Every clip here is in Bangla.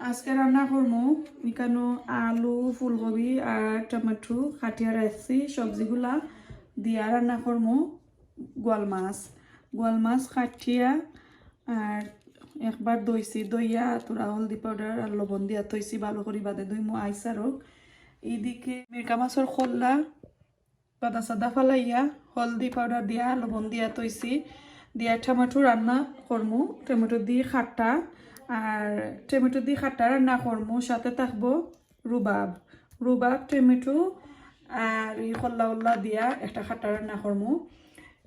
আজকে রান্না করবো এখানে আলু ফুলকপি আর টমেটো কাটিয়া রাখছি সবজিগুলা দিয়া রান্না করবো গোয়াল মাছ কাটিয়া আর একবার দইছি দইয়া তোরা হলদি পাউডার আর লবণ দিয়া তৈছি ভালো করে বাদে দইমো আইসারক এইদিকে মিরকা মাছের খোল্লা বাদা সাদা ফালাইয়া হলদি পাউডার দিয়া লবণ দিয়া তৈছি দিয়া টমেটো রান্না করবো টমেটো দিয়ে খাট্টা আর টমেটো দিয়ে খাট্টা রান্না করবো সাথে থাকবো রুবাব টমেটো আর এই খোল্লা উল্লা দিয়া একটা খাট্টা রান্না করবো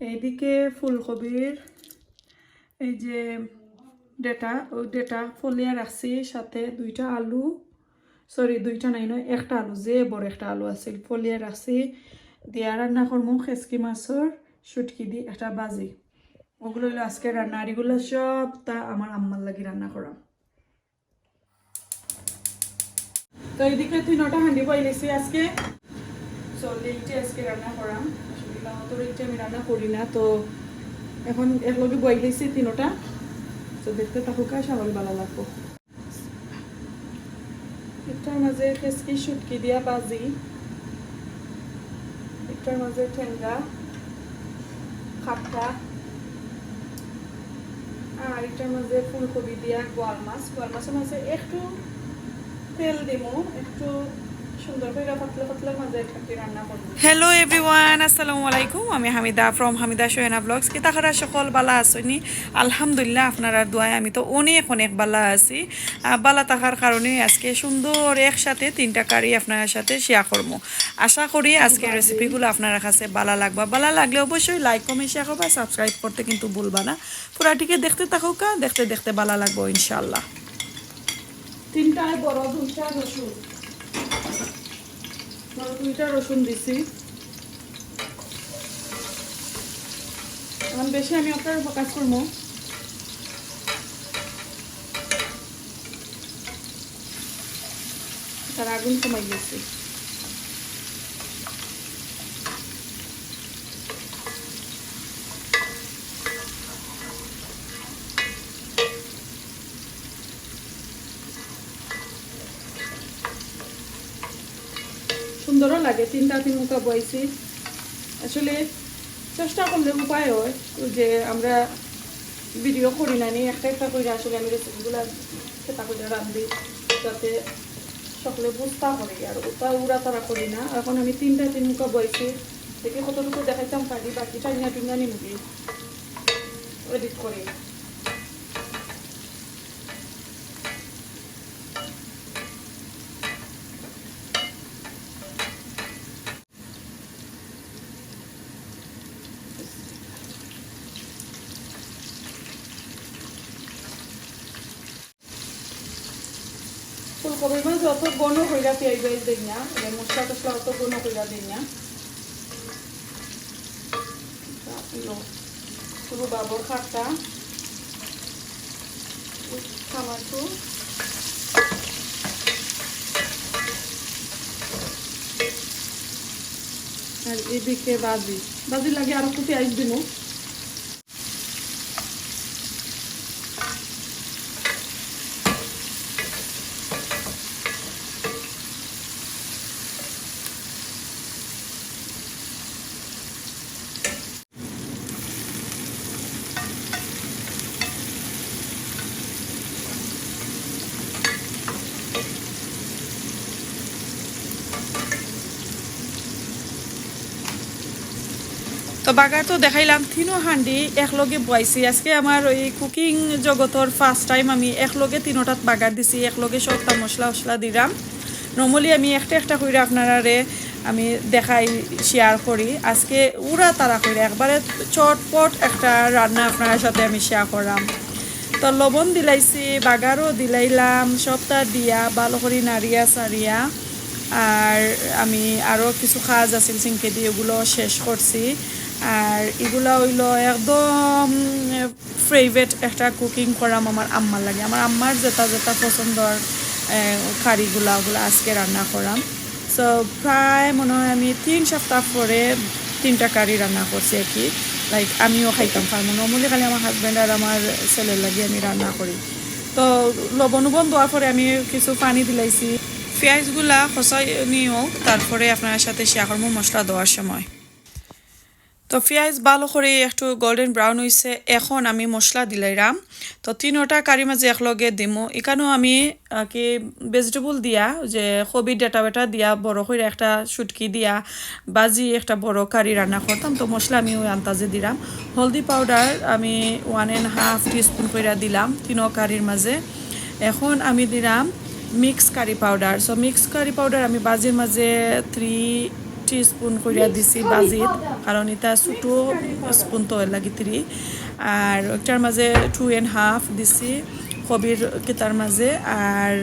এইদিকে ফুলকপির এই যে ডেটা ফলিয়া রাখছি সাথে দুইটা একটা আলু যে বড় একটা আলু আছে ফলিয়া রাখছি দিয়া রান্না করবো খেসকি মাছের সুটকি দিয়ে একটা বাজি ওগুলো হলো আজকে রান্না আর এগুলো সব তা আমার আম্মার লাগি রান্না করা তো এইদিকে 3টা হাঁডি বইলেছি আজকে এইটা আজকে রান্না করাম আসলে এইটা আমি রান্না করি না তো এখন একলগে বইলেছি 3টা তো দেখতে থাকুক সবাই ভালো লাগবো এটার মাঝে খেসকি সুটকি দিয়া বাজি এটার মাঝে ঠেঙ্গা খাট্টা আর এটার মাঝে ফুলকপি দিয়া গোয়াল মাছের মাঝে একটু তেল দিমু একটু সুন্দর করে পাতলা পাতলা মাঝে থাকি রান্না করব হ্যালো এভরিওয়ান আসসালামু আলাইকুম আমি হামিদা ফ্রম হামিদা সোহেনা ব্লগস কি তাহারা সকল বালা আসনি আলহামদুলিল্লাহ আপনারা দোয়ায় আমি তো অনেক বালা আছি বালা থাকার কারণে আজকে সুন্দর একসাথে 3টা কারি আপনার সাথে শেয়ার করবো আশা করি আজকের রেসিপিগুলো আপনার কাছে বালা লাগলে অবশ্যই লাইক কমেন্ট শেয়ার করবা সাবস্ক্রাইব করতে কিন্তু ভুলবা না পুরাটিকে দেখতে থাকুক দেখতে বালা লাগবো ইনশাআল্লাহ 3টায় বড় 2টা রসুন দুইটা রসুন দিছি এখন বেশি আমি আপনার কাজ করবো তার আগুন কমাই গেছি সুন্দরও লাগে 3 মুখা বইছি আসলে চেষ্টা করলে উপায় হয় যে আমরা ভিডিও করি না নি একটা করে আসলে আমি রেসিপিগুলো সেটা করে রান্ধি যাতে সকলে বুঝতে পারি আর ওটা উড়া তারা করি না এখন আমি 3 মুখা বইছি দেখে কতটুকু দেখাইতাম পারি বাকি টাইনা নিমুখি এডিট করি ফুলকপির মাছ অত ঘন কইরা পেঁয়াজ বেজ দিই না মশলা টসলা অত ঘন কইরা দিই না রুবাবর খাট্টা টমেটো আর এদিকে বাজি লাগে আর একটু পেঁয়াজ দিব তো বাগার তো দেখাইলাম 3 হাঁডি একলগে বয়াইছি আজকে আমার ওই কুকিং জগতর ফার্স্ট টাইম আমি একলগে 3টাত বাগার দিছি একলগে সবটা মশলা দিলাম নর্মালি আমি একটা করে আপনারারে আমি দেখাই শেয়ার করি আজকে উড়া তারা করে একবারে চটপট একটা রান্না আপনার সাথে আমি শেয়ার করলাম তো লবণ দিলাইছি বাগারও দিলাইলাম সবটা দিয়া ভালো করে নাড়িয়া সারিয়া আর আমি আরও কিছু কাজ আছিল সিংকে দিয়ে ওগুলো শেষ করছি আর এগুলা হইল একদম ফেভারিট একটা কুকিং করাম আমার আম্মার লাগে আমার আম্মার যেটা পছন্দর কারিগুলা ওগুলো আজকে রান্না করাম সো প্রায় মনে হয় আমি 3 সপ্তাহ পরে 3টা কারি রান্না করছি আর কি লাইক আমিও খাইতাম পারবো নর্মালি খালি আমার হাজব্যান্ড আর আমার ছেলের লাগে আমি রান্না করি তো লবণ দেওয়ার পরে আমি কিছু পানি দিলাইছি পেঁয়াজগুলা খসাই নিয়েও তারপরে আপনার সাথে শেয়ার করবো মশলা দেওয়ার সময় তো পেঁয়াজ ভালো করে একটু গোল্ডেন ব্রাউন হয়েছে এখন আমি মশলা দিলাইরাম তো তিনোটা কারি মাঝে একলগে দিমো এখানেও আমি কি ভেজিটেবল দিয়া যে কবি ডাটা বেটা দিয়া বড় করে একটা সুটকি দিয়া বাজি একটা বড় কারি রান্না করতাম তো মশলা আমি ওই আন্তাজে দিলাম হলদি পাউডার আমি 1.5 টিস্পুন করে দিলাম তিনো কারির মাঝে এখন আমি দিলাম mix curry powder so mix curry powder আমি বাজির মাঝে 3 টিস্পুন করিয়া দিছি বাজিত কারণ এটা ছোটো স্পুন তো লাগি 3 আর একটার মাঝে 2.5 দিছি কবির কিতার মাঝে আর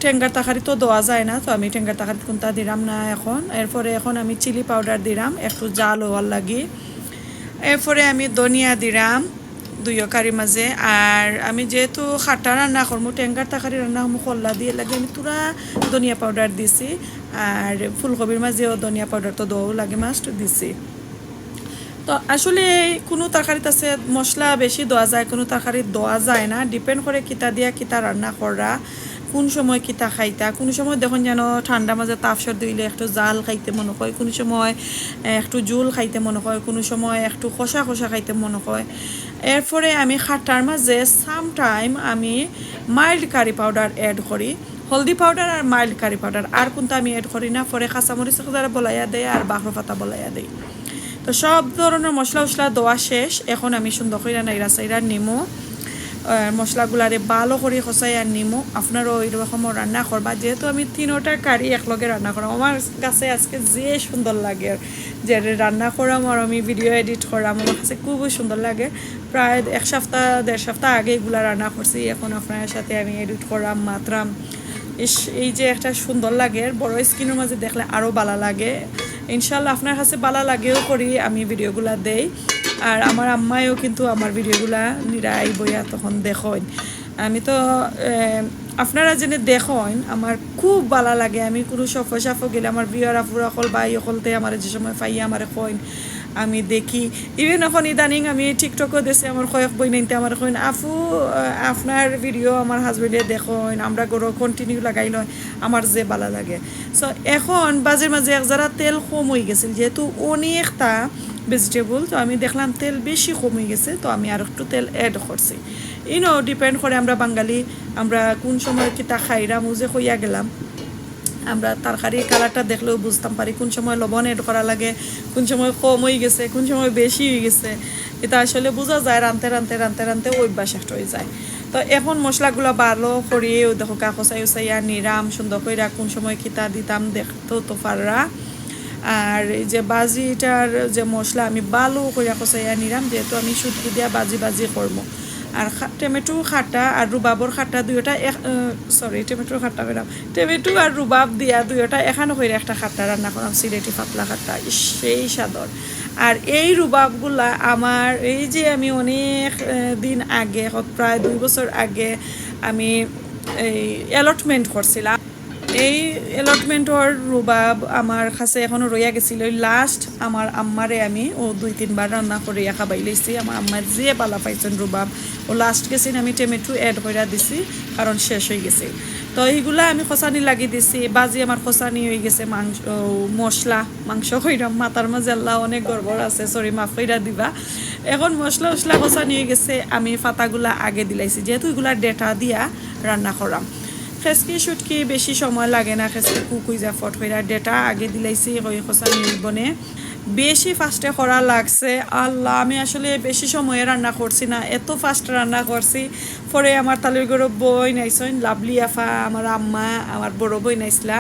টেঙ্গার তাকারি তো দেওয়া যায় না তো আমি টেঙ্গার তাকারি কোনটা দিলাম না এরপরে এখন আমি চিলি পাউডার দিলাম একটু জাল হওয়ার লাগি এরপরে আমি ধনিয়া দিলাম দুইও কারি মাঝে আর আমি যেহেতু খাটা রান্না করবো টেঙ্গার তাকারি রান্না করবো কল্লা দিয়ে লাগে আমি তুরা ধনিয়া পাউডার দিছি আর ফুলকবির মাঝেও ধনিয়া পাউডার তো দেওয়াও লাগে মাস্ট দিছি তো আসলে কোনো তরকারিতে আছে মশলা বেশি দেওয়া যায় কোনো তরকারি দেওয়া যায় না ডিপেন্ড করে কিতা দিয়া কিতা রান্না করা কোন সময় কিতা খাইতা কোনো সময় দেখুন যেন ঠান্ডা মাঝে তাপ সর্দি হইলে একটু জাল খাইতে মনে হয় কোনো সময় একটু জোল খাইতে মনে হয় কোনো সময় একটু কষা কষা খাইতে মনে হয় এরপরে আমি খাটার মাঝে সামটাইম আমি মাইল্ড কারি পাউডার অ্যাড করি হলদি পাউডার আর মাইল্ড কারি পাউডার আর কোনটা আমি অ্যাড করি না পরে কাঁচামরিচ দ্বারা বলাইয়া দেয় আর বাখর পাতা বলাইয়া দেয় তো সব ধরনের মশলা উশলা দেওয়া শেষ এখন আমি সুন্দর করে নাইরা সাইরা নিমো মশলাগুলারে ভালো করে খসাই আর নিমো আপনারও ওইরকম রান্না করবা যেহেতু আমি তিনোটা কারি একলগে রান্না করাম আমার কাছে আজকে যে সুন্দর লাগে যে রান্না করাম আর আমি ভিডিও এডিট করাম আমার কাছে খুবই সুন্দর লাগে প্রায় 1 সপ্তাহ 1.5 সপ্তাহ আগে এগুলা রান্না করছি এখন আপনার সাথে আমি এডিট করাম মাত্রাম এই যে একটা সুন্দর লাগে বড় স্ক্রিনের মাঝে দেখলে আরও ভালো লাগে ইনশাল্লাহ আপনার কাছে ভালো লাগেও করি আমি ভিডিওগুলা দেই আর আমার আম্মাইও কিন্তু আমার ভিডিওগুলা নিরাই বইয়া তখন দেখেন আমি তো আপনারা জেনে দেখেন আমার খুব ভালো লাগে আমি কোনো সফ গেলে আমার বিয়ার আফুরা কল বাই অকলতে আমার যে সময় পাইয়া আমার কইন আমি দেখি ইভেন এখন ইদানিং আমি টিকটকও দেশে আমার কয়েক বই নিতে আমার কইন আফু আপনার ভিডিও আমার হাজবেন্ডে দেখেন আমরা গরো কন্টিনিউ লাগাই লয় আমার যে ভালো লাগে সো এখন বাজের মাঝে এক যারা তেল কম হয়ে গেছিল যেহেতু অনেকটা ভেজিটেবল তো আমি দেখলাম তেল বেশি কমে গেছে তো আমি আর একটু তেল অ্যাড করছি ইনো ডিপেন্ড করে আমরা বাঙালি আমরা কোন সময় কিতা খাইরা মুজে হইয়া গেলাম আমরা তরকারি কালারটা দেখলেও বুঝতাম পারি কোন সময় লবণ এড করা লাগে কোন সময় কম হয়ে গেছে কোন সময় বেশি হয়ে গেছে এটা আসলে বোঝা যায় রানতে অভ্যাস একটা হয়ে যায় তো এখন মশলাগুলো ভালো করিয়ে দেখো কাকসাই উসাইয়া নিরাম সুন্দর করে কোন সময় কিতা দিতাম দেখতো তো পাররা আর এই যে বাজিটার যে মশলা আমি ভালো করে কষাইয়া নিলাম যেহেতু আমি সুটকি দিয়া বাজি করবো আর টমেটো খাটা আর রুবাবর খাটা দুইটা টমেটোর খাটা পেলাম টমেটো আর রুবাব দিয়া দুইটা এখানে করে একটা খাটা রান্না করলাম সিলেটি পাতলা খাটা সেই সাদর আর এই রুবাবগুলা আমার এই যে আমি অনেক দিন আগে প্রায় 2 বছর আগে আমি এই অ্যালটমেন্ট করছিলাম এই অ্যালটমেন্টর রুবাব আমার কাছে এখনো রইয়া গেছিল লাস্ট আমার আম্মারে আমি 2-3 বার রান্না করে খাবাই লইছি আমার আম্মার যে পালা পাইছেন রুবাব লাস্ট গেছি আমি টমেটো অ্যাড করে দিছি কারণ শেষ হয়ে গেছে তো এইগুলা আমি খসানি লাগিয়ে দিছি বাজি আমার খসানি হয়ে গেছে মাংস কইরাম মাথার মাঝে আল্লাহ অনেক গড়বড় আছে সরি মাফ কইরা দিবা এখন মশলা খসানি হয়ে গেছে আমি পাতাগুলা আগে দিলাইছি যেহেতু এগুলা ডেটা দিয়া রান্না করাম খেসকি সুটকি বেশি সময় লাগে না খেসকি কুকুই যা ফট হইরা ডেটা আগে দিলাইছি হই খসা নিবনে বেশি ফাস্টে করা লাগছে আল্লাহ আমি আসলে বেশি সময়ে রান্না করছি না এত ফাস্ট রান্না করছি পরে আমার তালের গরো বই নাইছেন লাভলি আফা আমার আম্মা আমার বড় বই নাইছিলা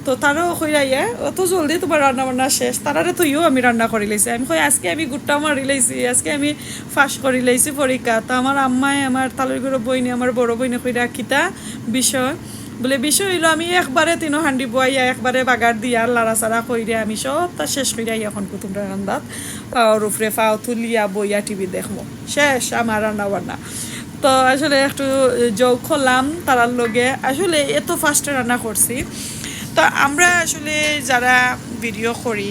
তো তারাও কইরাইয়া অত জলদি তোমার রান্না বান্না শেষ তারারে তুইও আমি রান্না করে লাইছি আমি কই আজকে আমি গুট্টা মারি লাইছি আজকে আমি ফাঁস করে লাইছি পরীক্ষা তো আমার আম্মাই আমার তালের গরো বইনি আমার বড় বইনে কইরা কিতা বিষয় বলে বিষয় হইলো আমি একবারে 3 হান্ডি বইয়া একবারে বাগার দিয়া লাড়াচাড়া কইরে আমি সবটা শেষ কইরা এখন কুতুমরা রান্দাত পাওয়ার উপরে পাও তুলিয়া বইয়া টিভি দেখবো শেষ আমার রান্না বান্না তো আসলে একটু যোগ করলাম তারার লগে আসলে এত ফাস্টে রান্না করছি তো আমরা আসলে যারা ভিডিও করি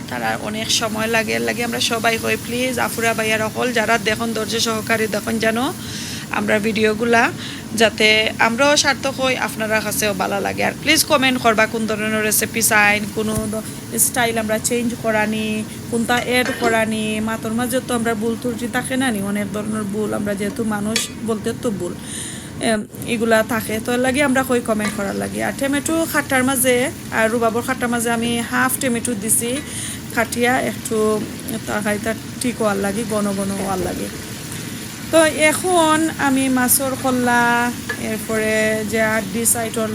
তারা অনেক সময় লাগে আমরা সবাই কই প্লিজ আফুরা ভাইয়ার অকল যারা দেখুন ধৈর্য সহকারে দেখুন যেন আমরা ভিডিওগুলা যাতে আমরাও সার্থক হই আপনারা কাছেও ভালো লাগে আর প্লিজ কমেন্ট করবা কোন ধরনের রেসিপি চাইন কোনো স্টাইল আমরা চেঞ্জ করানি কোনটা এড করানি মাতর মাঝে তো আমরা ভুল ত্রুটি থাকে না নি অনেক ধরনের ভুল আমরা যেহেতু মানুষ বলতে তো ভুল এগুলা থাকে তো লাগে আমরা কই কমেন্ট করার লাগে আর টমেটো খাট্টার মাঝে আর রুবাবর খাট্টার মাঝে আমি হাফ টমেটো দিছি খাটিয়া একটু তরকারিটা ঠিক হওয়ার লাগে ঘন ঘন হওয়ার লাগে তো এখন আমি মাছর খোল্লা এরপরে যে আড্ডি সাইডর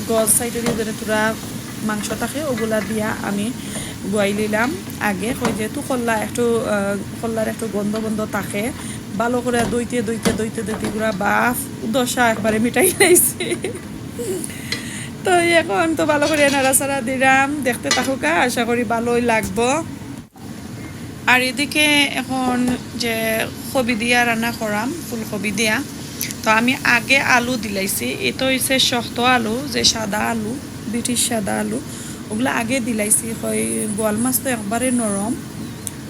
গজ সাইডের যে তোরা মাংস থাকে ওগুলা দিয়া আমি বয়াই নিলাম আগে ওই যেহেতু খোল্লার একটু গন্ধ গন্ধ থাকে ভালো করে দইতে গুলা বাফ দশা একবারে মিটাই লাইছি তো এখন তো ভালো করে নাড়াচাড়া দিলাম দেখতে থাকুকা আশা করি ভালোই লাগবো আর এদিকে এখন যে কবি দিয়া রান্না করাম ফুলকবি দিয়া তো আমি আগে আলু দিলাইছি এটা হচ্ছে শক্ত আলু যে সাদা আলু ব্রিটিশ সাদা আলু ওগুলো আগে দিলাইছি হয় বোয়াল মাছ তো একবারে নরম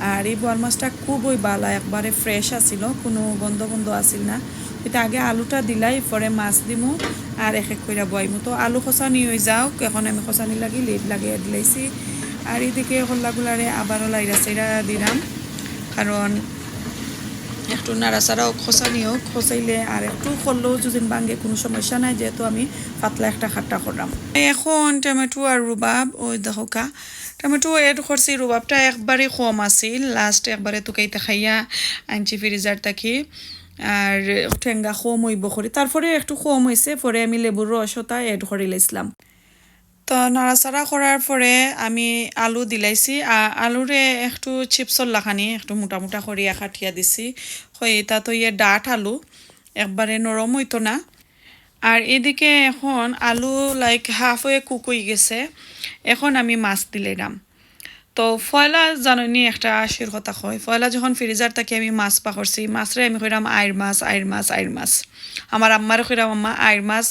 আর এই বোয়াল মাছটা খুবই ভালো একবারে ফ্রেশ আছিল কোনো গন্ধ আসিল না এটা আগে আলুটা দিলাই পরে মাছ দিমু আর এক করে বইমু তো আলু খসানি হয়ে যাও এখন আমি খসানি লাগি লেট লাগিয়ে দিলাইছি আর এদিকে হল্লাগুলারে আবারও লাইরা চাইরা দিলাম কারণ একটু নাড়াচাড়াও খসানিও খসাইলে আর একটু করলেও যদি ভাঙে কোনো সমস্যা নাই যেহেতু আমি পাতলা একটা খাট্টা করলাম এখন টমেটো আর রুবাব ওই দেখা টমেটো এড করছি রুবাবটা একবারে কম আছিল লাস্ট একবারে তুকাইতে খাইয়া আনছি ফ্রিজার থাকি আর ঠেঙ্গা কম হইব করি তারপরে একটু কম হয়েছে পরে আমি লেবুর রসটা এড করে লাইছিলাম তো নাড়াচাড়া করার পরে আমি আলু দিলাইছি আলুরে একটু চিপসর লাখানি একটু মোটা করিয়া কাটিয়া দিছি এটা তো ডাট আলু একবারে নরম হইতো না আর এদিকে এখন আলু লাইক হাফ হয়ে কুক হয়ে গেছে এখন আমি মাছ দিলাম তো ফয়লা জানি একটা আশির কথা হয় ফয়লা যখন ফ্রিজার থাকি আমি মাছ পাকড়ছি মাছরে আমি কইরাম আইর মাছ আমার আম্মার কইরাম আম্মা আইর মাছ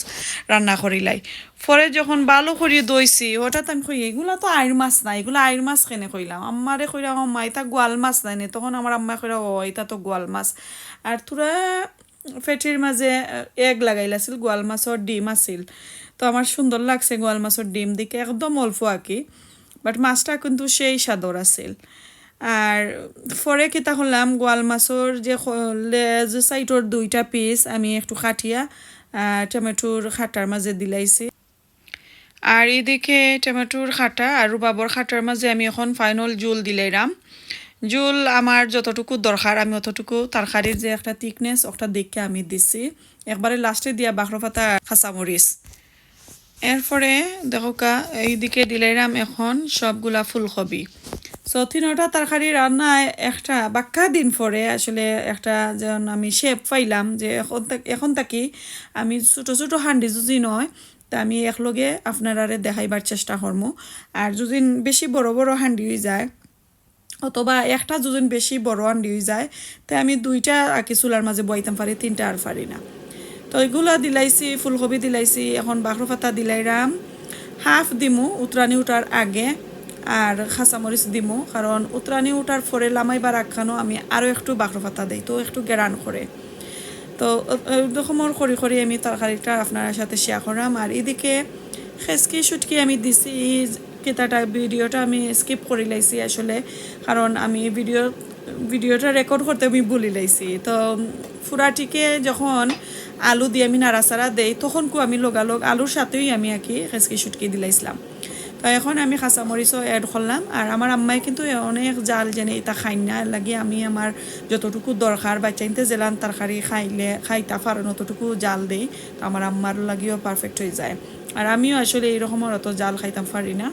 রান্না করিলাই পরে যখন ভালো করি দইছি হঠাৎ আমি কই এগুলা তো আইর মাছ না এগুলা আইর মাছ কেনে কইলাম আম্মারে কইরাম আম্মা এটা গোয়াল মাছ নাই তখন আমার আম্মা কইরা ও এটা তো গোয়াল মাছ আর তোরা ফেটির মাঝে এগ লাগাইলাছিল গোয়াল মাছর ডিম আছিল তো আমার সুন্দর লাগছে গোয়াল মাছর ডিম দিকে একদম অল্প আঁকি বাট মাছটা কিন্তু সেই স্বাদর আছিল আর পরে কিতা করলাম গোয়াল মাছর যে লেজ সাইডর দুইটা পিস আমি একটু কাটিয়া টমেটোর খাটার মাঝে দিলাইছি আর এদিকে টমেটোর খাটা আর রুবাবর খাটার মাঝে আমি এখন ফাইনাল জুল দিলাইরাম জুল আমার যতটুকু দরকার আমি অতটুকু তরকারির যে একটা থিকনেস ওটা দেখে আমি দিছি একবারে লাস্টে দিয়া বাখরো পাতা কাঁচামরিচ এরপরে দেখোকা এইদিকে দিলাইরাম এখন সবগুলা ফুলকপি সো তিনটা তরকারি রান্নায় একটা বাক্কা দিন পরে আসলে একটা যেন আমি শেপ পাইলাম যে এখন থাকি আমি ছোটো হান্ডি যদি নয় তা আমি একলগে আপনারারে দেখাইবার চেষ্টা করবো আর যদি বেশি বড় হান্ডি হয়ে যায় অথবা একটা যদি বেশি বড় হান্ডি হয়ে যায় তাই আমি দুইটা আঁকি চুলার মাঝে বইতাম পারি তিনটা আর পারি না তো এগুলো দিলাইছি ফুলকপি দিলাইছি এখন বাখরো পাতা দিলাইরাম হাফ দিমু উতরানি উঠার আগে আর কাঁচামরিচ দিমু কারণ উতরানি উঠার পরে লামাইবার আখানো আমি আরও একটু বাখরো পাতা দিই তো একটু গেরান করে তো এরকমর করি আমি তরকারিটা আপনার সাথে শেয়ার করলাম আর এদিকে খেসকি সুটকি আমি দিছি কেতাটা ভিডিওটা আমি স্কিপ করে লাইছি আসলে কারণ আমি ভিডিওটা রেকর্ড করতে আমি ভুলে লাইছি তো ফুরাটিকে যখন আলু দিয়ে আমি নাড়াচাড়া দেই তখন আমি লোগালোগ আলুর সাথেই আমি আঁকি খেসকি সুটকি দিলাইছিলাম তো এখন আমি কাঁচামরিচও অ্যাড করলাম আর আমার আম্মাই কিন্তু অনেক জাল জেনে এটা খাই না লাগে আমি আমার যতটুকু দরকার বাচ্চাইতে জেলান তরকারি খাইতা পারেন অতটুকু জাল দেই তো আমার আম্মার লাগিও পারফেক্ট হয়ে যায় আর আমিও আসলে এইরকমের অত জাল খাইতাম পারি না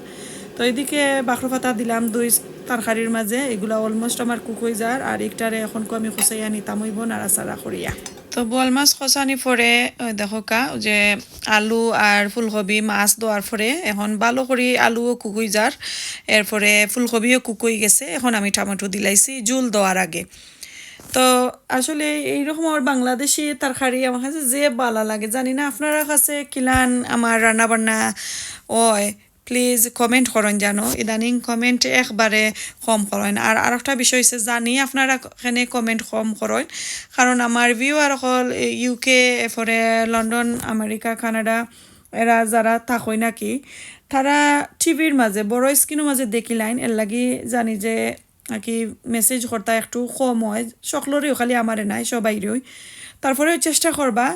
তো এদিকে বাখরো পাতা দিলাম দুই তরকারির মাঝে এগুলা অলমোস্ট আমার কুক হয়ে যায় আর একটারে এখন আমি খুঁচাইয়া নিতাম হইব নাড়াচাড়া করিয়া তো বোয়াল মাছ খসানি পরে দেখো যে আলু আর ফুলকপি মাছ দেওয়ার পরে এখন ভালো করে আলুও কুকুই যার এরপরে ফুলকপিও কুকুই গেছে এখন আমি টমেটো দিলাইছি জুল দেওয়ার আগে তো আসলে এইরকম আমার বাংলাদেশি তরকারি আমার কাছে যে ভালো লাগে জানি না আপনারা কাছে কিলান আমার রান্না বান্না ওই প্লিজ কমেন্ট করেন জানো ইদানিং কমেন্ট একবারে কম করেন আর আরেকটা বিষয় হচ্ছে জানি আপনারা এখানে কমেন্ট কম করেন কারণ আমার ভিউয়ার হল ইউকে এরপরে লন্ডন আমেরিকা কানাডা এরা যারা থাকই নাকি তারা টিভির মাঝে বড় স্ক্রিনের মাঝে দেখিলাইন এর লাগি জানি যে আর কি মেসেজ করতা একটু কম হয় সকলেরই খালি আমারে নাই সবাইরই তারপরে চেষ্টা করবা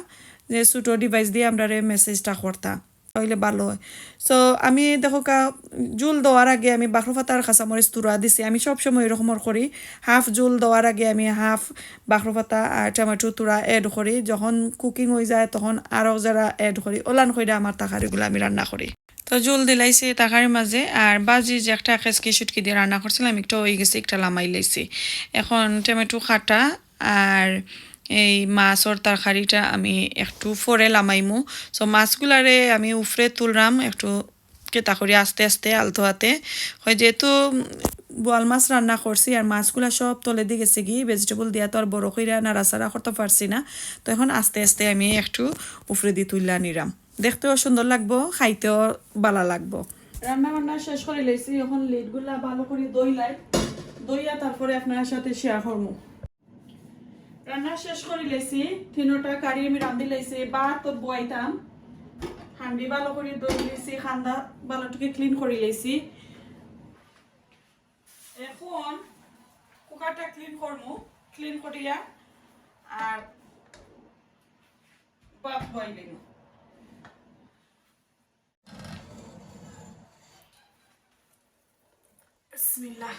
যে ছোটো ডিভাইস দিয়ে আমরা মেসেজটা করতা তাহলে ভালো হয় সো আমি দেখো জুল দেওয়ার আগে আমি বাখরু পাতার কাঁচামরিচ তুরা দিছি আমি সবসময় এরকমর করি হাফ জুল দেওয়ার আগে আমি হাফ বাখরু পাতা আর টমেটো তুরা এড করি যখন কুকিং হয়ে যায় তখন আরও যারা এড করি ওলান কইরা আমার তাকারিগুলো আমি রান্না করি তো জুল দিলাইছি তাকারির মাঝে আর বাজি যে একটা খেসকি সুটকি দিয়ে রান্না করছিলাম একটা হয়ে গেছে একটা লামাই লাইছি এখন টমেটো খাটা আর এই মাছর তরকারিটা আমি একটু ফরে লামাইমু সো মাছগুলারে আমি উফরে তুললাম একটু কেতা করি আস্তে আস্তে আলতো হাতে হয় যেহেতু বোয়াল মাছ রান্না করছি আর মাছগুলা সব তলে দিয়ে গেছে কি ভেজিটেবল দিয়া তো আর বড় কইরা নাড়াচাড়া করতে পারছি না তো এখন আস্তে আস্তে আমি একটু উফরে দিয়ে তুললা নিলাম দেখতেও সুন্দর লাগবো খাইতেও ভালো লাগবো রান্না বান্না শেষ করে লেছি এখন লিডগুলা ভালো করে দইয়া তারপরে আপনার সাথে শেয়ার করবো রান্না শেষ করে লেছি তিনোটা কারি আমি রান্ধি লাইছি তো বয়াইতাম হান্ডি ভালো করে দই লেছি খান্দা ভালোটুকু ক্লিন করে লেছি এখন কুকারটা ক্লিন করবো ক্লিন করিয়া আর ভাত বয়াইলিম বিসমিল্লাহ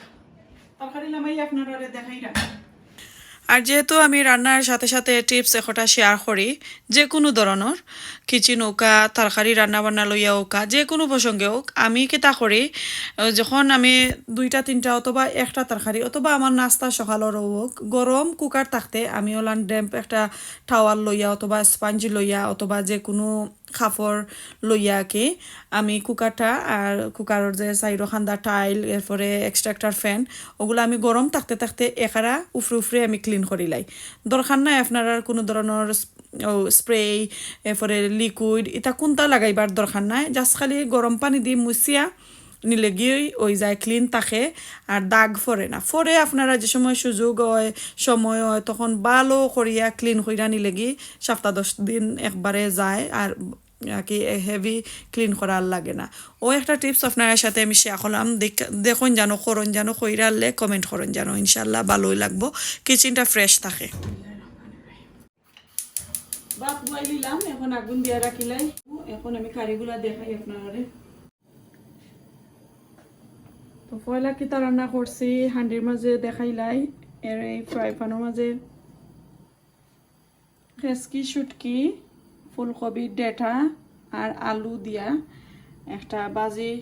তরকারি লামাই আপনারা দেখাইরা আর যেহেতু আমি রান্নার সাথে সাথে টিপস একটা শেয়ার করি যে কোনো ধরনের কিচেন হোকা তরকারি রান্না বান্না লইয়া হোকা যে কোনো প্রসঙ্গে হোক আমি কেতা করি যখন আমি দুইটা তিনটা অথবা একটা তরকারি অথবা আমার নাস্তা সকালের হোক গরম কুকার থাকতে আমি ওলান ড্যাম্প একটা টাওয়াল লইয়া অথবা স্পঞ্জ লইয়া অথবা যে কোনো খাফর লইয়াকে আমি কুকারটা আর কুকারের যে সাইডো খান্দা টাইল এরপরে এক্সট্রাক্টার ফ্যান ওগুলো আমি গরম থাকতে থাকতে একারা উফরে আমি ক্লিন করি লাই দরকার নাই আপনার কোনো ধরনের স্প্রে এরপরে লিকুইড এটা কোনটা লাগাইবার দরকার নাই জাস্ট খালি গরম পানি দিয়ে মুছিয়া নিলে গিয়ে ওই যায় ক্লিন থাকে আর দাগ ফরে না ফরে আপনারা যে সময় সুযোগ হয় সময় হয় তখন ভালো করিয়া ক্লিন করিয়া নিলে গিয়ে 7-10 দিন একবারে যায় আর কি হেভি ক্লিন করার লাগে না ও একটা টিপস আপনার সাথে আমি শেয়ার করলাম দেখুন জানো করুন জানো কইরালে কমেন্ট করুন জানো ইনশাল্লাহ ভালোই লাগবো কিচেনটা ফ্রেশ থাকে ভাত বয়াই দিলাম এখন আগুন দিয়া রাখিলাই এখন আমি কারিগুলা দেখাই আপনারে তো পয়লা কিতা রান্না করছি হান্ডির মাঝে দেখাইলাই এর এই ফ্রাই প্যানের মাঝে খেসকি শুটকি ফুলকপি ডেটা আর আলু দিয়া একটা বাজি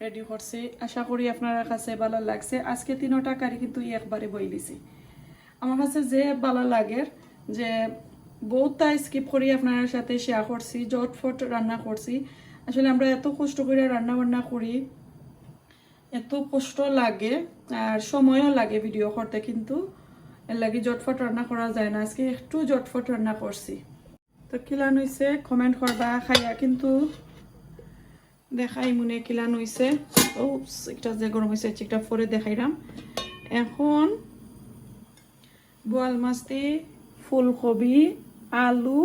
রেডি করছি আশা করি আপনার কাছে ভালো লাগছে আজকে তিনোটা কারি কিন্তু একবারে বই দিছি আমার কাছে যে ভালো লাগে যে বহুতটা স্কিপ করি আপনার সাথে শেয়ার করছি জটফট রান্না করছি আসলে আমরা এত কষ্ট করে রান্না বান্না করি এত কষ্ট লাগে আর সময়ও লাগে ভিডিও করতে কিন্তু এর লাগে জটফট রান্না করা যায় না আজকে একটু জটফট রান্না করছি তো কিলান হয়েছে কমেন্ট করবা খাইয়া কিন্তু দেখাই মনে কিলান হয়েছে ও একটা যে গরম হয়েছে একটা পরে দেখাইলাম এখন বোয়াল মাছ দিয়ে ফুলকপি আলু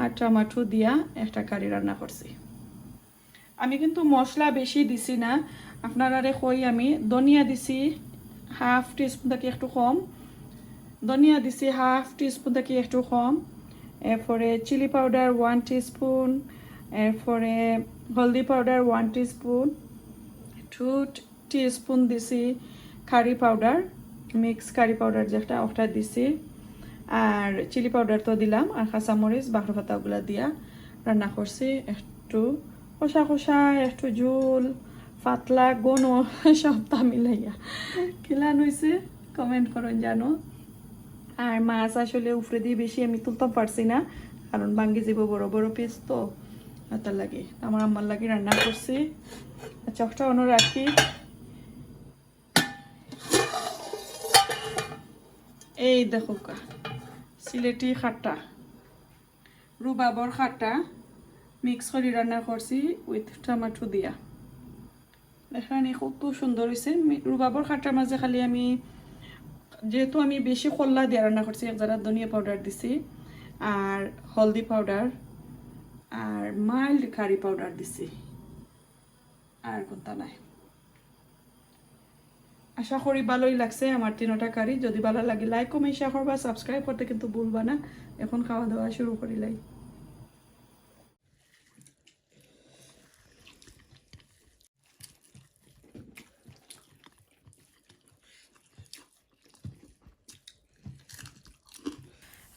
আর টমেটো দিয়া একটা কারি রান্না করছি আমি কিন্তু মশলা বেশি দিছি না আপনারা কই আমি ধনিয়া দিছি হাফ টিস্পুন থেকে একটু কম ধনিয়া দিছি হাফ টিস্পুন থেকে একটু কম এরপরে চিলি পাউডার 1 টিস্পুন এরপরে হলদি পাউডার 1 টিস্পুন 2 টিস্পুন দিছি curry powder mix curry powder যেটা ওটা দিছি আর চিলি পাউডার তো দিলাম আর কাঁচামরিচ বাখরা পাতাগুলো দিয়া রান্না করছি একটু কষা কষা একটু ঝোল পাতলা গন সবটা মিলাইয়া কিলান হয়েছে কমেন্ট করেন জানো আর মাছ আসলে উফরে দিয়ে বেশি আমি তুলতে পারছি না কারণ ভাঙ্গি যাব বড় বড় পিস তো তার লাগে আমার আম্মার লাগে রান্না করছি চকটা অন্য রাখি এই দেখো সিলেটি খাট্টা রুবাবর খাট্টা মিক্স করে রান্না করছি উইথ টমেটো দিয়া। এখানে কত সুন্দর হয়েছে। রুবাবর খাটার মাঝে খালি আমি যেহেতু আমি বেশি খোল্লা দিয়ে রান্না করছি, এক জায়গায় ধনিয়া পাউডার দিছি আর হলদি পাউডার আর মাইল্ড কারি পাউডার দিছি, আর কোনটা নাই। আশা করি ভালোই লাগছে আমার তিনটা কারি। যদি ভালো লাগে লাইক কমেন্ট শেয়ার করবা, সাবস্ক্রাইব করতে কিন্তু ভুলবা না। এখন খাওয়া দাওয়া শুরু করিলাই।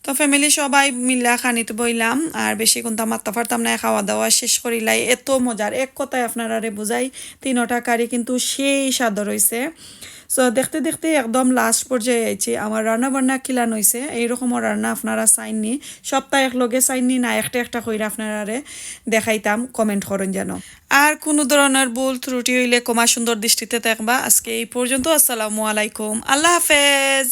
তো ফ্যামিলি সবাই মিলা খানিতে বইলাম, আর বেশি কোনটা মারতে পারতাম না, খাওয়া দাওয়া শেষ করিলাই। এত মজার, এক কথায় আপনারা বুঝাই, তিনটা কারি কিন্তু সেই স্বাদ রয়েছে। সো দেখতে দেখতে একদম লাস্ট পর্যায়ে আইছি। আমার রান্না বান্না কিলান হয়েছে, এইরকমও রান্না আপনারা চাইননি, সপ্তাহ একলগে চাইননি না একটা একটা কইরা আপনারা দেখাইতাম, কমেন্ট করেন যেন। আর কোনো ধরনের ভুল ত্রুটি হইলে ক্ষমা সুন্দর দৃষ্টিতে দেখবা। আজকে এই পর্যন্ত, আসসালামু আলাইকুম, আল্লাহ হাফেজ।